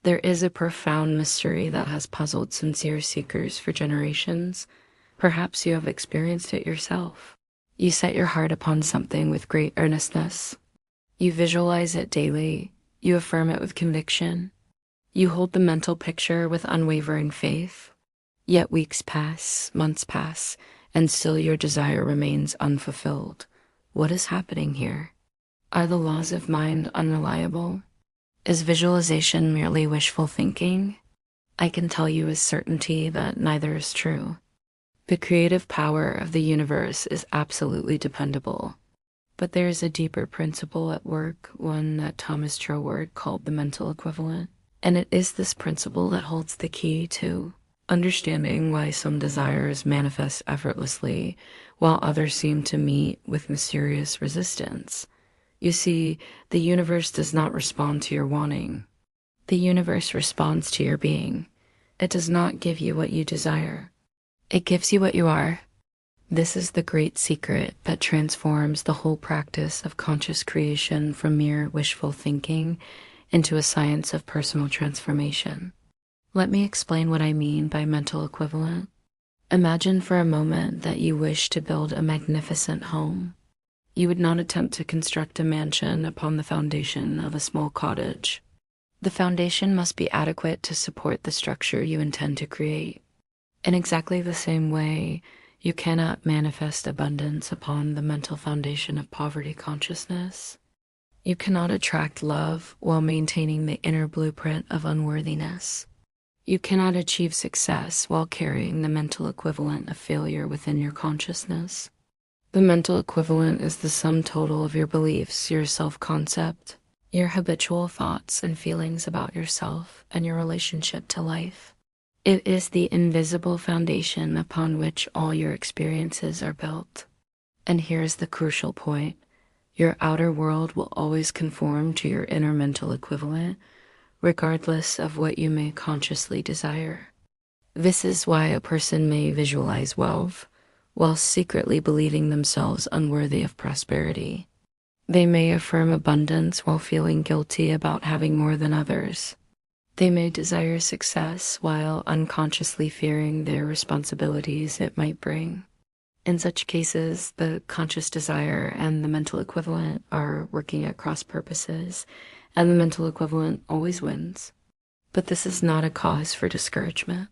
There is a profound mystery that has puzzled sincere seekers for generations. Perhaps you have experienced it yourself. You set your heart upon something with great earnestness. You visualize it daily. You affirm it with conviction. You hold the mental picture with unwavering faith. Yet weeks pass, months pass, and still your desire remains unfulfilled. What is happening here? Are the laws of mind unreliable? Is visualization merely wishful thinking? I can tell you with certainty that neither is true. The creative power of the universe is absolutely dependable. But there is a deeper principle at work, one that Thomas Troward called the mental equivalent. And it is this principle that holds the key to understanding why some desires manifest effortlessly, while others seem to meet with mysterious resistance. You see, the universe does not respond to your wanting. The universe responds to your being. It does not give you what you desire. It gives you what you are. This is the great secret that transforms the whole practice of conscious creation from mere wishful thinking into a science of personal transformation. Let me explain what I mean by mental equivalent. Imagine for a moment that you wish to build a magnificent home. You would not attempt to construct a mansion upon the foundation of a small cottage. The foundation must be adequate to support the structure you intend to create. In exactly the same way, you cannot manifest abundance upon the mental foundation of poverty consciousness. You cannot attract love while maintaining the inner blueprint of unworthiness. You cannot achieve success while carrying the mental equivalent of failure within your consciousness. The mental equivalent is the sum total of your beliefs, your self-concept, your habitual thoughts and feelings about yourself and your relationship to life. It is the invisible foundation upon which all your experiences are built. And here's the crucial point. Your outer world will always conform to your inner mental equivalent, regardless of what you may consciously desire. This is why a person may visualize wealth, while secretly believing themselves unworthy of prosperity. They may affirm abundance while feeling guilty about having more than others. They may desire success while unconsciously fearing their responsibilities it might bring. In such cases, the conscious desire and the mental equivalent are working at cross purposes, and the mental equivalent always wins. But this is not a cause for discouragement.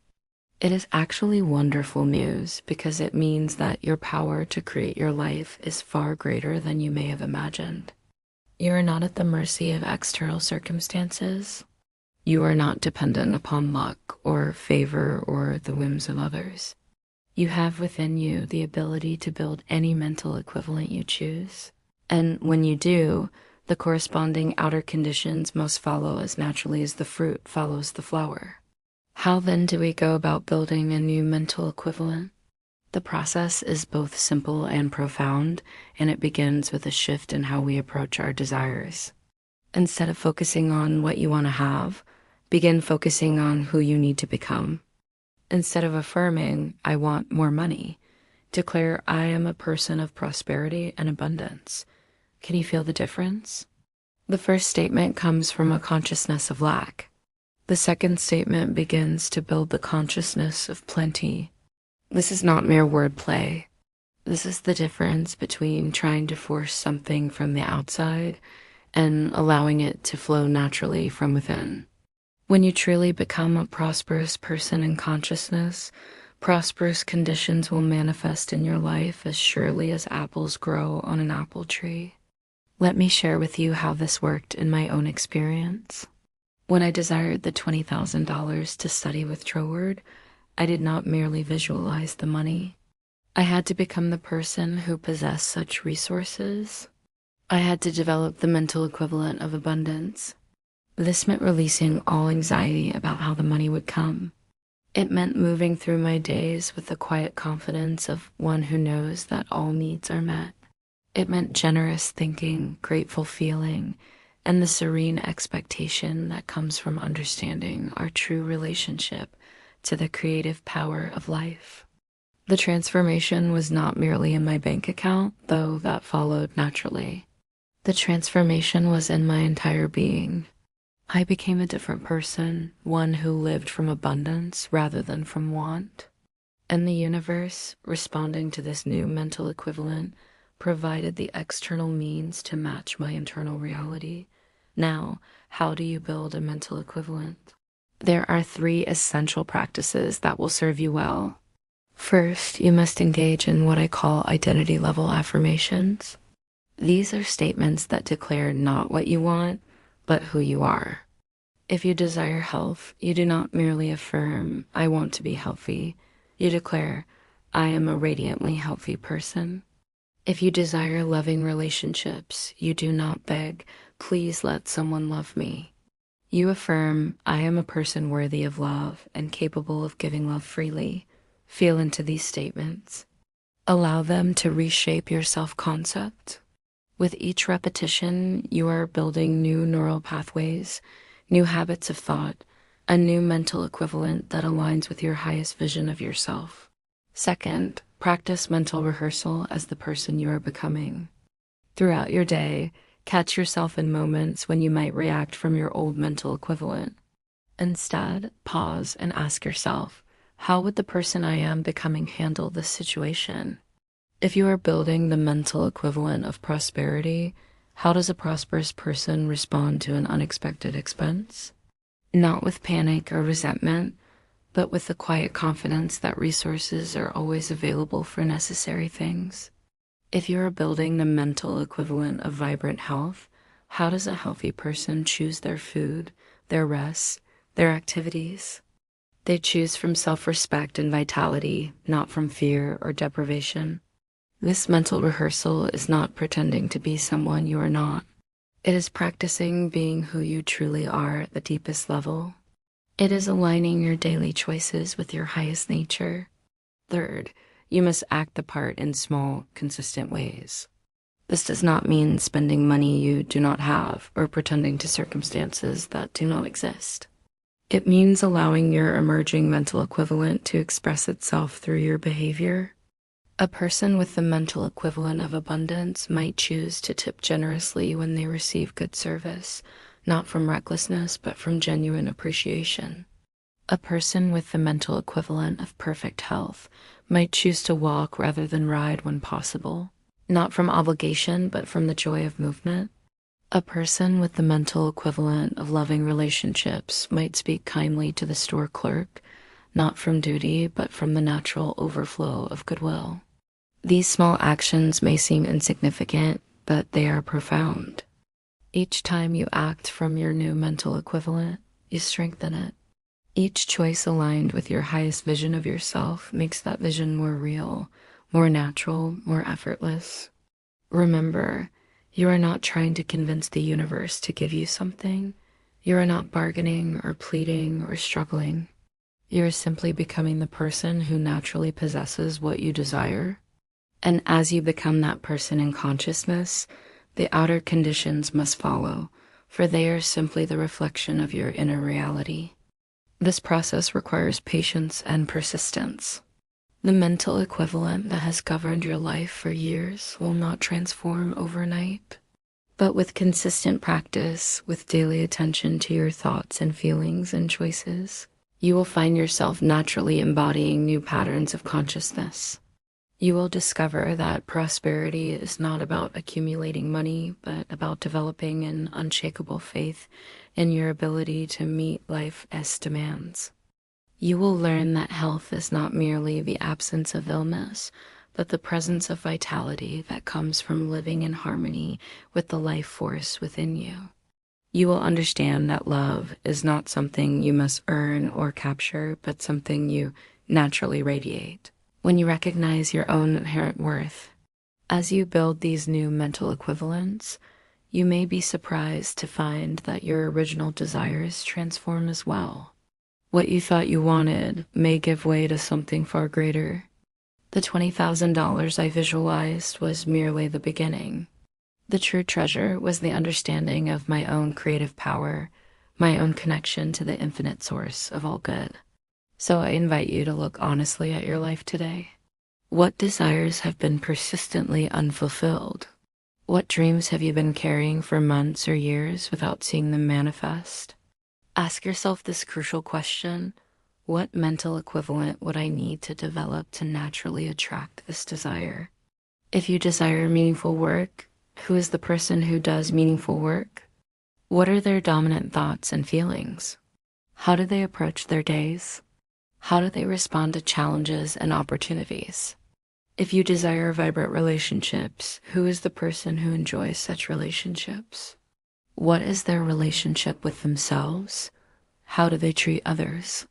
It is actually wonderful news because it means that your power to create your life is far greater than you may have imagined. You are not at the mercy of external circumstances. You are not dependent upon luck or favor or the whims of others. You have within you the ability to build any mental equivalent you choose. And when you do, the corresponding outer conditions must follow as naturally as the fruit follows the flower. How then do we go about building a new mental equivalent? The process is both simple and profound, and it begins with a shift in how we approach our desires. Instead of focusing on what you want to have, begin focusing on who you need to become. Instead of affirming, "I want more money," declare, "I am a person of prosperity and abundance." Can you feel the difference? The first statement comes from a consciousness of lack. The second statement begins to build the consciousness of plenty. This is not mere wordplay. This is the difference between trying to force something from the outside and allowing it to flow naturally from within. When you truly become a prosperous person in consciousness, prosperous conditions will manifest in your life as surely as apples grow on an apple tree. Let me share with you how this worked in my own experience. When I desired the $20,000 to study with Troward, I did not merely visualize the money. I had to become the person who possessed such resources. I had to develop the mental equivalent of abundance. This meant releasing all anxiety about how the money would come. It meant moving through my days with the quiet confidence of one who knows that all needs are met. It meant generous thinking, grateful feeling, and the serene expectation that comes from understanding our true relationship to the creative power of life. The transformation was not merely in my bank account, though that followed naturally. The transformation was in my entire being. I became a different person, one who lived from abundance rather than from want. And the universe, responding to this new mental equivalent, provided the external means to match my internal reality. Now, how do you build a mental equivalent? There are 3 essential practices that will serve you well. First, you must engage in what I call identity level affirmations. These are statements that declare not what you want, but who you are. If you desire health, you do not merely affirm, I want to be healthy. You declare, I am a radiantly healthy person. If you desire loving relationships, you do not beg, please let someone love me. You affirm, I am a person worthy of love and capable of giving love freely. Feel into these statements. Allow them to reshape your self-concept. With each repetition, you are building new neural pathways, new habits of thought, a new mental equivalent that aligns with your highest vision of yourself. Second, practice mental rehearsal as the person you are becoming. Throughout your day, catch yourself in moments when you might react from your old mental equivalent. Instead, pause and ask yourself, how would the person I am becoming handle this situation? If you are building the mental equivalent of prosperity, how does a prosperous person respond to an unexpected expense? Not with panic or resentment, but with the quiet confidence that resources are always available for necessary things. If you are building the mental equivalent of vibrant health, how does a healthy person choose their food, their rest, their activities? They choose from self-respect and vitality, not from fear or deprivation. This mental rehearsal is not pretending to be someone you are not. It is practicing being who you truly are at the deepest level. It is aligning your daily choices with your highest nature. Third, you must act the part in small, consistent ways. This does not mean spending money you do not have or pretending to circumstances that do not exist. It means allowing your emerging mental equivalent to express itself through your behavior. A person with the mental equivalent of abundance might choose to tip generously when they receive good service, not from recklessness, but from genuine appreciation. A person with the mental equivalent of perfect health might choose to walk rather than ride when possible, not from obligation, but from the joy of movement. A person with the mental equivalent of loving relationships might speak kindly to the store clerk, not from duty, but from the natural overflow of goodwill. These small actions may seem insignificant, but they are profound. Each time you act from your new mental equivalent, you strengthen it. Each choice aligned with your highest vision of yourself makes that vision more real, more natural, more effortless. Remember, you are not trying to convince the universe to give you something. You are not bargaining or pleading or struggling. You are simply becoming the person who naturally possesses what you desire. And as you become that person in consciousness, the outer conditions must follow, for they are simply the reflection of your inner reality. This process requires patience and persistence. The mental equivalent that has governed your life for years will not transform overnight. But with consistent practice, with daily attention to your thoughts and feelings and choices, you will find yourself naturally embodying new patterns of consciousness. You will discover that prosperity is not about accumulating money, but about developing an unshakable faith in your ability to meet life's demands. You will learn that health is not merely the absence of illness, but the presence of vitality that comes from living in harmony with the life force within you. You will understand that love is not something you must earn or capture, but something you naturally radiate when you recognize your own inherent worth. As you build these new mental equivalents, you may be surprised to find that your original desires transform as well. What you thought you wanted may give way to something far greater. The $20,000 I visualized was merely the beginning. The true treasure was the understanding of my own creative power, my own connection to the infinite source of all good. So I invite you to look honestly at your life today. What desires have been persistently unfulfilled? What dreams have you been carrying for months or years without seeing them manifest? Ask yourself this crucial question: what mental equivalent would I need to develop to naturally attract this desire? If you desire meaningful work, who is the person who does meaningful work? What are their dominant thoughts and feelings? How do they approach their days? How do they respond to challenges and opportunities? If you desire vibrant relationships, who is the person who enjoys such relationships? What is their relationship with themselves? How do they treat others?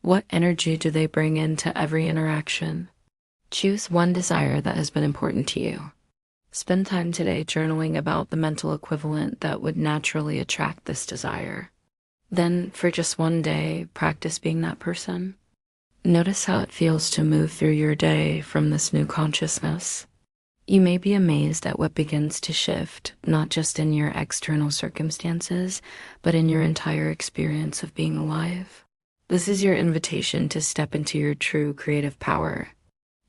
What energy do they bring into every interaction? Choose one desire that has been important to you. Spend time today journaling about the mental equivalent that would naturally attract this desire. Then, for just one day, practice being that person. Notice how it feels to move through your day from this new consciousness. You may be amazed at what begins to shift, not just in your external circumstances, but in your entire experience of being alive. This is your invitation to step into your true creative power.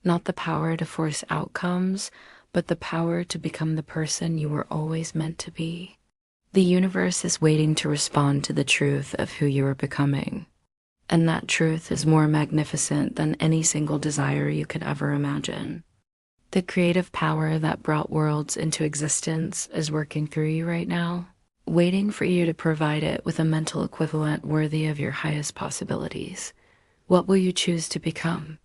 Not the power to force outcomes, but the power to become the person you were always meant to be. The universe is waiting to respond to the truth of who you are becoming. And that truth is more magnificent than any single desire you could ever imagine. The creative power that brought worlds into existence is working through you right now, waiting for you to provide it with a mental equivalent worthy of your highest possibilities. What will you choose to become?